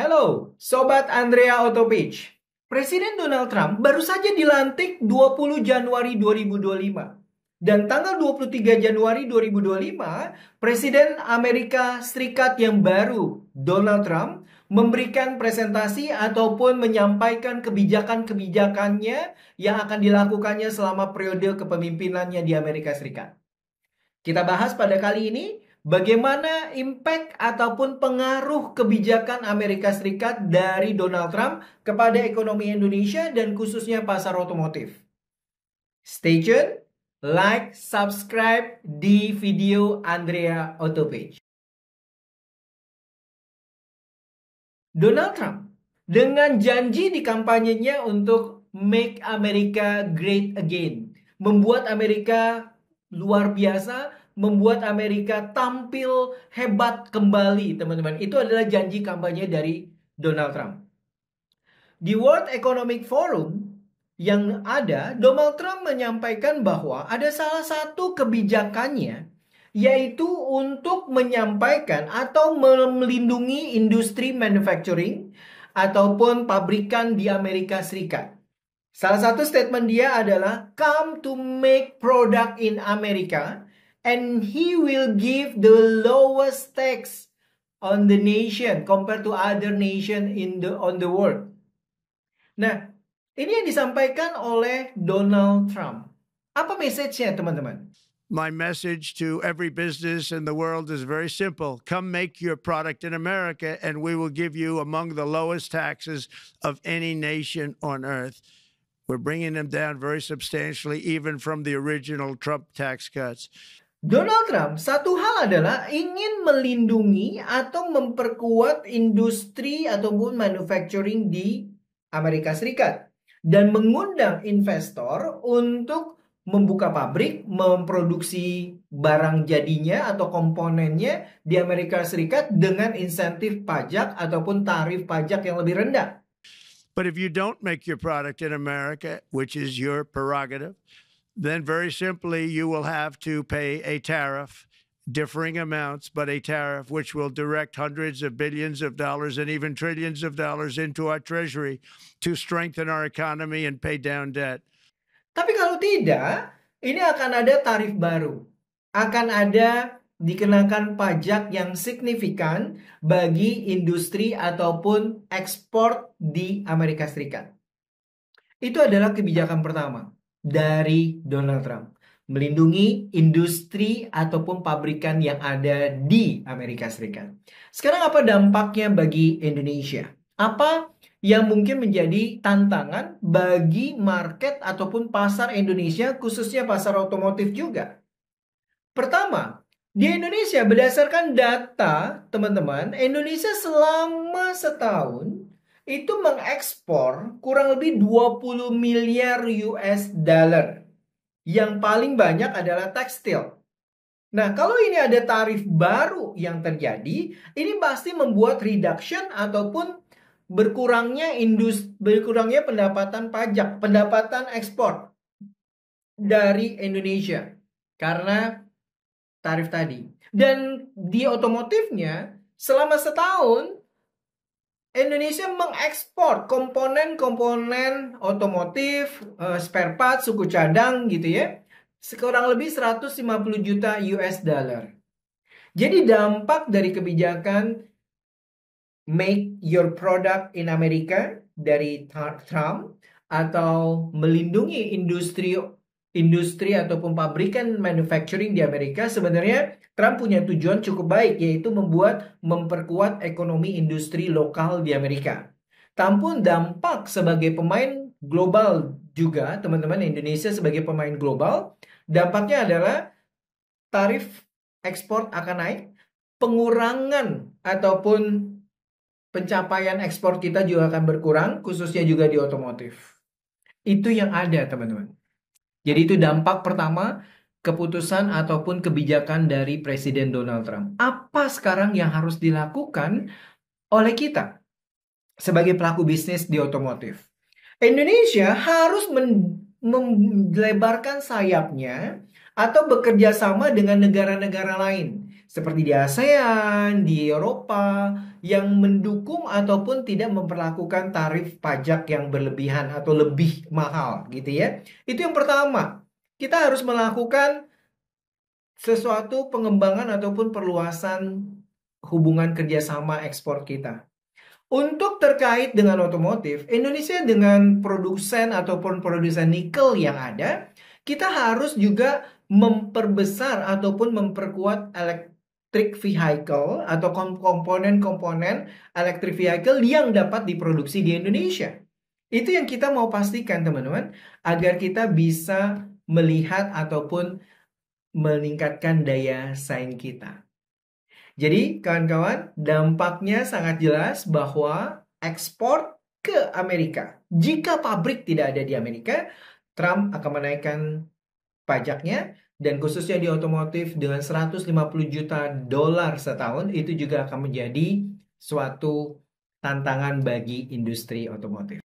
Halo, Sobat Andrea Autopage. Presiden Donald Trump baru saja dilantik 20 Januari 2025. Dan tanggal 23 Januari 2025, Presiden Amerika Serikat yang baru, Donald Trump, memberikan presentasi ataupun menyampaikan kebijakan-kebijakannya yang akan dilakukannya selama periode kepemimpinannya di Amerika Serikat. Kita bahas pada kali ini bagaimana impact ataupun pengaruh kebijakan Amerika Serikat dari Donald Trump kepada ekonomi Indonesia dan khususnya pasar otomotif. Stay tune, like, subscribe di video Andrea Autopage. Donald Trump dengan janji di kampanyenya untuk Make America Great Again, membuat Amerika luar biasa, membuat Amerika tampil hebat kembali, teman-teman. Itu adalah janji kampanye dari Donald Trump. Di World Economic Forum yang ada, Donald Trump menyampaikan bahwa ada salah satu kebijakannya, yaitu untuk menyampaikan atau melindungi industri manufacturing ataupun pabrikan di Amerika Serikat. Salah satu statement dia adalah come to make product in America and he will give the lowest tax on the nation compared to other nation on the world. Nah, ini yang disampaikan oleh Donald Trump. Apa message-nya, teman-teman? My message to every business in the world is very simple. Come make your product in America and we will give you among the lowest taxes of any nation on earth. We're bringing them down very substantially, even from the original Trump tax cuts. Donald Trump, satu hal adalah ingin melindungi atau memperkuat industri ataupun manufacturing di Amerika Serikat. Dan mengundang investor untuk membuka pabrik, memproduksi barang jadinya atau komponennya di Amerika Serikat dengan insentif pajak ataupun tarif pajak yang lebih rendah. But if you don't make your product in America, which is your prerogative, then very simply you will have to pay a tariff, differing amounts, but a tariff which will direct hundreds of billions of dollars and even trillions of dollars into our treasury to strengthen our economy and pay down debt. Tapi kalau tidak, ini akan ada tarif baru. Akan ada dikenakan pajak yang signifikan bagi industri ataupun ekspor di Amerika Serikat. Itu adalah kebijakan pertama dari Donald Trump. Melindungi industri ataupun pabrikan yang ada di Amerika Serikat. Sekarang apa dampaknya bagi Indonesia? Apa yang mungkin menjadi tantangan bagi market ataupun pasar Indonesia, khususnya pasar otomotif juga? Pertama, di Indonesia berdasarkan data, teman-teman, Indonesia selama setahun itu mengekspor kurang lebih 20 miliar US dollar. Yang paling banyak adalah tekstil. Nah, kalau ini ada tarif baru yang terjadi, ini pasti membuat reduction ataupun berkurangnya pendapatan pajak, pendapatan ekspor dari Indonesia karena tarif tadi. Dan di otomotifnya selama setahun Indonesia mengekspor komponen-komponen otomotif, spare part, suku cadang gitu ya, sekurang lebih 150 juta US dollar. Jadi dampak dari kebijakan Make Your Product in America dari Trump atau melindungi industri ataupun pabrikan manufacturing di Amerika, sebenarnya Trump punya tujuan cukup baik, yaitu memperkuat ekonomi industri lokal di Amerika. Tampun dampak sebagai pemain global juga, teman-teman, Indonesia sebagai pemain global, dampaknya adalah tarif ekspor akan naik, pengurangan ataupun pencapaian ekspor kita juga akan berkurang, khususnya juga di otomotif. Itu yang ada, teman-teman. Jadi itu dampak pertama keputusan ataupun kebijakan dari Presiden Donald Trump. Apa sekarang yang harus dilakukan oleh kita sebagai pelaku bisnis di otomotif? Indonesia harus melebarkan sayapnya atau bekerja sama dengan negara-negara lain seperti di ASEAN, di Eropa, yang mendukung ataupun tidak memperlakukan tarif pajak yang berlebihan atau lebih mahal gitu ya. Itu yang pertama. Kita harus melakukan sesuatu pengembangan ataupun perluasan hubungan kerjasama ekspor kita. Untuk terkait dengan otomotif, Indonesia dengan produsen ataupun produsen nikel yang ada, kita harus juga memperbesar ataupun memperkuat electric vehicle atau komponen-komponen electric vehicle yang dapat diproduksi di Indonesia. Itu yang kita mau pastikan, teman-teman, agar kita bisa melihat ataupun meningkatkan daya saing kita. Jadi, kawan-kawan, dampaknya sangat jelas bahwa ekspor ke Amerika. Jika pabrik tidak ada di Amerika, Trump akan menaikkan pajaknya, dan khususnya di otomotif dengan 150 juta dolar setahun, itu juga akan menjadi suatu tantangan bagi industri otomotif.